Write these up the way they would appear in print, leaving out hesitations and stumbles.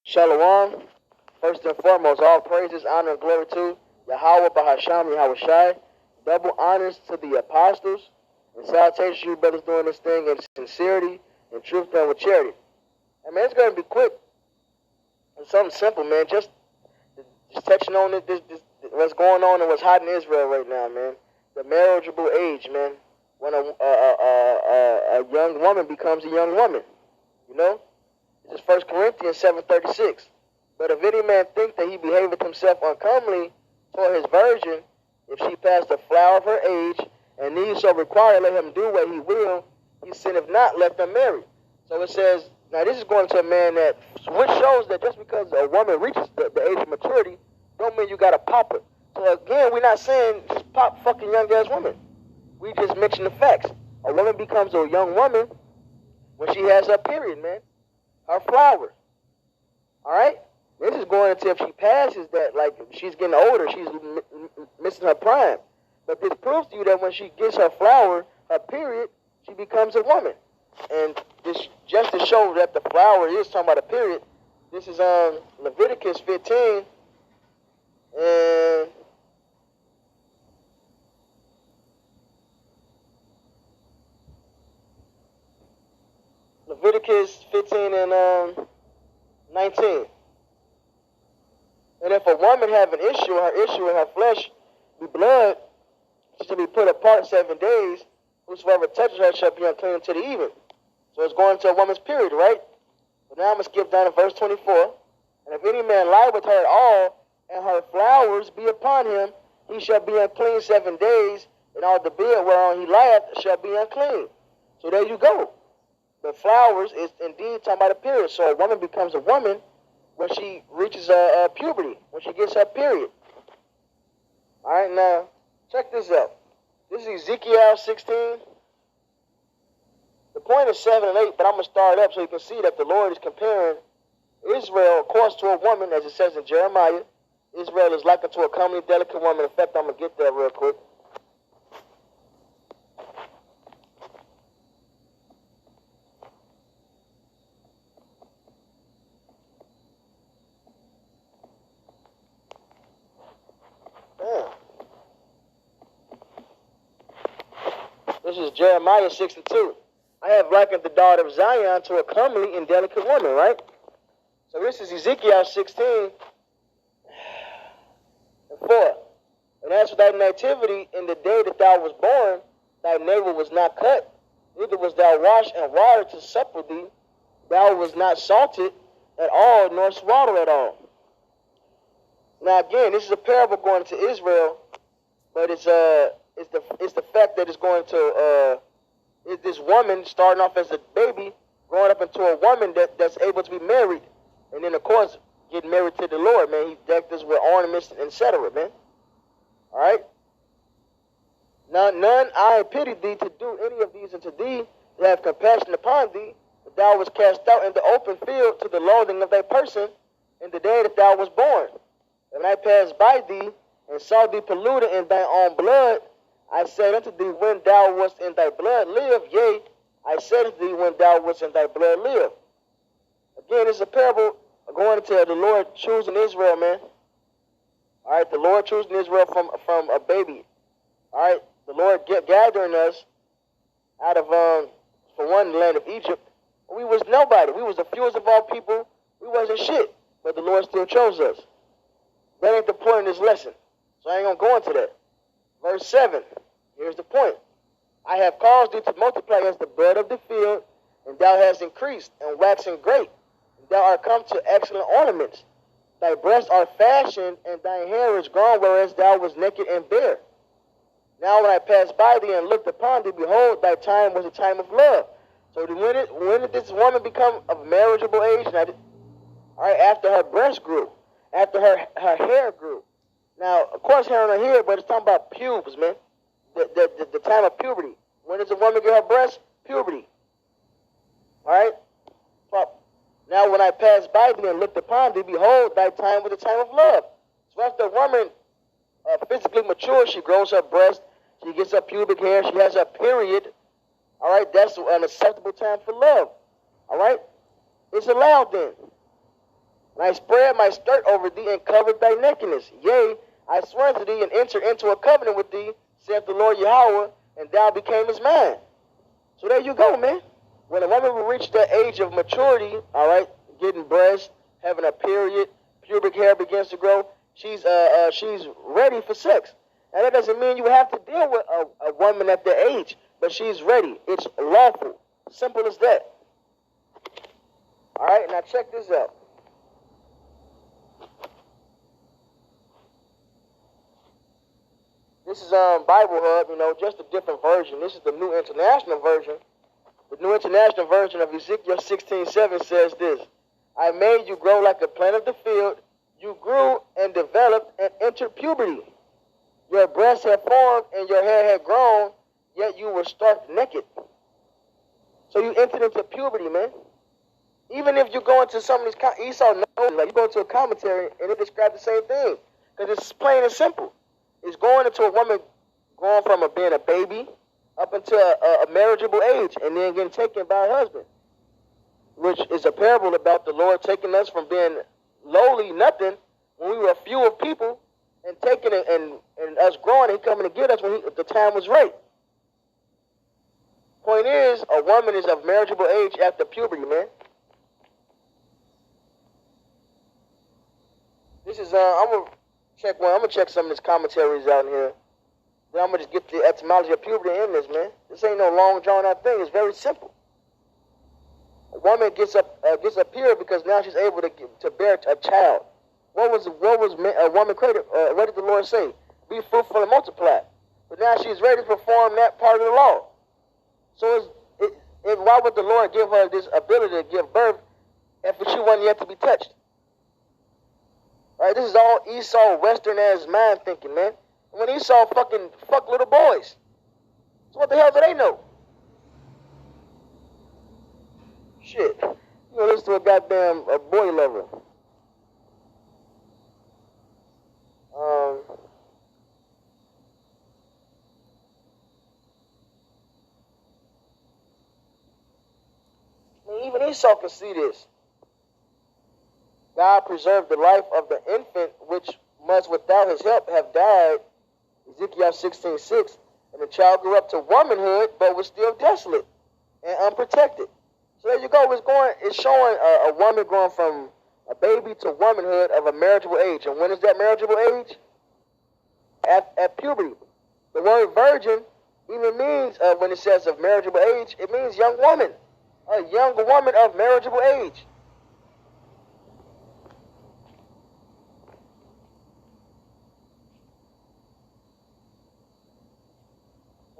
Shalom. First and foremost, all praises, honor, and glory to Yahweh Bahasham Yahweh Shai. Double honors to the apostles. And salutations to you brothers doing this thing in sincerity and truth and with charity. And man, it's going to be quick. It's something simple, man. Just touching on what's going on and what's hot in Israel right now, man. The marriageable age, man. When a young woman becomes a young woman, you know. This is 1 Corinthians 7:36. But if any man think that he behaveth himself uncomely toward his virgin, if she pass the flower of her age, and need so require, let him do what he will, he sinneth not, let them marry. So it says, now this is going to a man which shows that just because a woman reaches the age of maturity, don't mean you got to pop her. So again, we're not saying just pop fucking young ass women. We just mention the facts. A woman becomes a young woman when she has her period, man. Her flower. Alright? This is going into if she passes that, like, she's getting older, she's missing her prime. But this proves to you that when she gets her flower, her period, she becomes a woman. And this just to show that the flower is talking about a period, this is Leviticus 15. And Leviticus 15 and 19. And if a woman have an issue, her issue in her flesh be blood, she shall be put apart 7 days. Whosoever touches her shall be unclean until the even. So it's going to a woman's period, right? So now I'm going to skip down to verse 24. And if any man lie with her at all, and her flowers be upon him, he shall be unclean 7 days, and all the bed whereon he lieth shall be unclean. So there you go. The flowers is indeed talking about a period. So a woman becomes a woman when she reaches puberty, when she gets her period. All right, now, check this out. This is Ezekiel 16. The point is 7 and 8, but I'm going to start up so you can see that the Lord is comparing Israel, of course, to a woman, as it says in Jeremiah. Israel is likened to a comely, delicate woman. In fact, I'm going to get there real quick. This is Jeremiah 6 and 2. I have likened the daughter of Zion to a comely and delicate woman, right? So this is Ezekiel 16 and 4. And as for thy nativity, in the day that thou was born, thy navel was not cut, neither was thou washed in water to supple thee. Thou was not salted at all, nor swaddled at all. Now again, this is a parable going to Israel, but it's the fact that it's going to this woman starting off as a baby, growing up into a woman that's able to be married, and then of course getting married to the Lord, man. He decked us with ornaments, etc., man. All right. Now none I pity thee to do any of these unto thee, to have compassion upon thee, but thou was cast out in the open field to the loathing of thy person in the day that thou was born. And I passed by thee and saw thee polluted in thy own blood. I said unto thee, when thou wast in thy blood, live. Yea, I said unto thee, when thou wast in thy blood, live. Again, it's a parable going to the Lord choosing Israel, man. All right, the Lord choosing Israel from a baby. All right, the Lord gathering us out of, for one, the land of Egypt. We was nobody. We was the fewest of all people. We wasn't shit, but the Lord still chose us. That ain't the point of this lesson, so I ain't going to go into that. Verse 7, here's the point. I have caused thee to multiply as the bud of the field, and thou hast increased and waxen great. And thou art come to excellent ornaments. Thy breasts are fashioned, and thy hair is grown, whereas thou was naked and bare. Now when I passed by thee and looked upon thee, behold, thy time was a time of love. So when did this woman become of marriageable age? All right, after her breast grew, after her hair grew. Now, of course, hair on her head, but it's talking about pubes, man. The time of puberty. When does a woman get her breast? Puberty. All right? Now, when I passed by thee and looked upon thee, behold, thy time was the time of love. So after a woman physically matures, she grows her breast, she gets her pubic hair, she has her period. All right? That's an acceptable time for love. All right? It's allowed then. And I spread my skirt over thee and covered thy nakedness. Yea, I swear to thee and enter into a covenant with thee, saith the Lord Yahweh, and thou becamest mine. So there you go, man. When a woman will reach the age of maturity, all right, getting breasts, having a period, pubic hair begins to grow, she's ready for sex. And that doesn't mean you have to deal with a woman at that age, but she's ready. It's lawful. Simple as that. All right, now check this out. This is Bible Hub, just a different version. This is the New International Version. The New International Version of Ezekiel 16:7 says this: I made you grow like a plant of the field. You grew and developed and entered puberty. Your breasts had formed and your hair had grown, yet you were stark naked. So you entered into puberty, man. Even if you go into some of these, Esau knows, like you go into a commentary and it describes the same thing. Because it's plain and simple. It's going into a woman going from being a baby up into a marriageable age and then getting taken by a husband. Which is a parable about the Lord taking us from being lowly, nothing, when we were a few of people, and taking it and us growing, and he coming to get us when the time was right. Point is, a woman is of marriageable age after puberty, man. This is I'm gonna check some of these commentaries out in here. Then I'm gonna just get the etymology of puberty in this, man. This ain't no long drawn out thing. It's very simple. A woman gets a period because now she's able to bear a child. What was a woman created? What did the Lord say? Be fruitful and multiply. But now she's ready to perform that part of the law. So why would the Lord give her this ability to give birth if she wasn't yet to be touched? All right, this is all Esau westernized mind thinking, man. And when Esau fuck little boys, so what the hell do they know? Shit, listen to a goddamn boy lover. Even Esau can see this. God preserved the life of the infant, which must without his help have died, Ezekiel 16:6, and the child grew up to womanhood, but was still desolate and unprotected. So there you go. It's showing a woman going from a baby to womanhood of a marriageable age. And when is that marriageable age? At puberty. The word virgin even means, when it says of marriageable age, it means young woman. A young woman of marriageable age.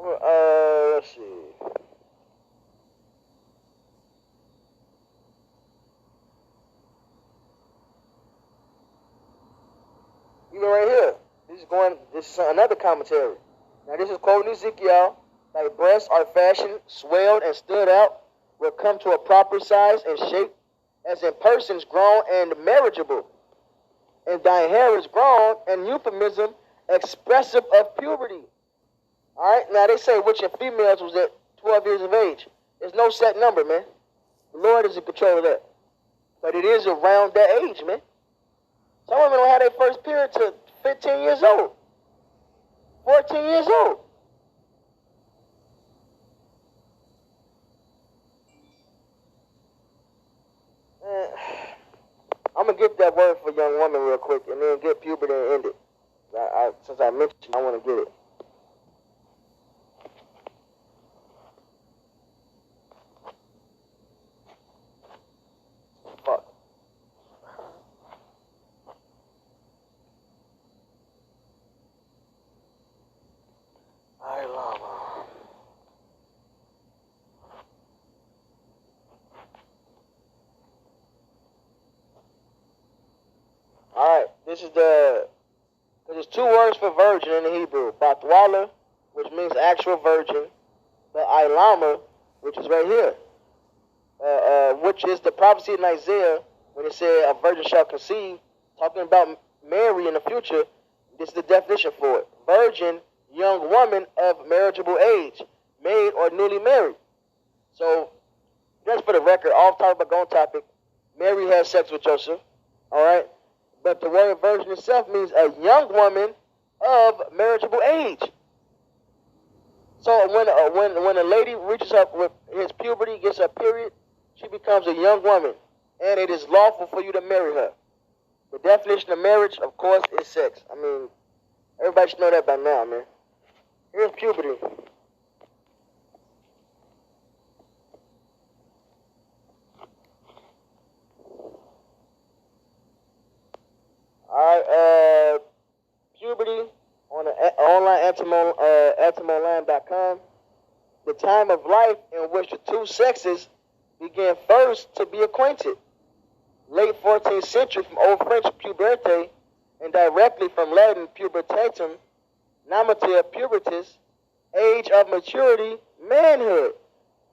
Let's see. Even right here, this is another commentary. Now this is quoting Ezekiel: thy breasts are fashioned, swelled, and stood out, will come to a proper size and shape, as in persons grown and marriageable. And thy hair is grown, and euphemism, expressive of puberty. All right, now they say which in females was at 12 years of age. There's no set number, man. The Lord is in control of that. But it is around that age, man. Some women don't have their first period till 15 years old, 14 years old. I'm going to get that word for young woman real quick and then get puberty and end it. Since I mentioned, I want to get it. Fuck. Alright, there's two words for virgin in the Hebrew. Batwala, which means actual virgin, but Ilama, which is right here, which is the prophecy in Isaiah when it said a virgin shall conceive, talking about Mary in the future. This is the definition for it. Virgin, young woman of marriageable age, maid or newly married. So, just for the record, off topic but on topic, Mary had sex with Joseph. All right, but the word virgin itself means a young woman of marriageable age. So when a lady reaches up with his puberty, gets her period, she becomes a young woman, and it is lawful for you to marry her. The definition of marriage, of course, is sex. I mean, everybody should know that by now, man. Here's puberty. All right, puberty on the online antimonline.com. The time of life in which the two sexes began first to be acquainted. Late 14th century from Old French puberté and directly from Latin pubertatum, nominative pubertas, age of maturity, manhood.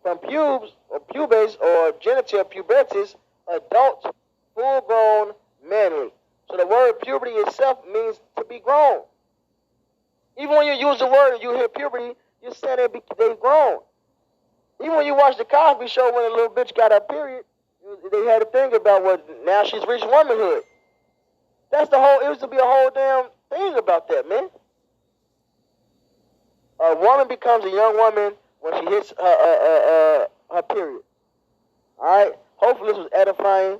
From pubes or pubes or genital pubertas, adult, full-grown, manly. So the word puberty itself means to be grown. Even when you use the word and you hear puberty, you're saying they've grown. Even when you watch the Cosby Show, when a little bitch got her period, they had to think about what now she's reached womanhood. That's the whole. It used to be a whole damn thing about that, man. A woman becomes a young woman when she hits her period. All right. Hopefully this was edifying.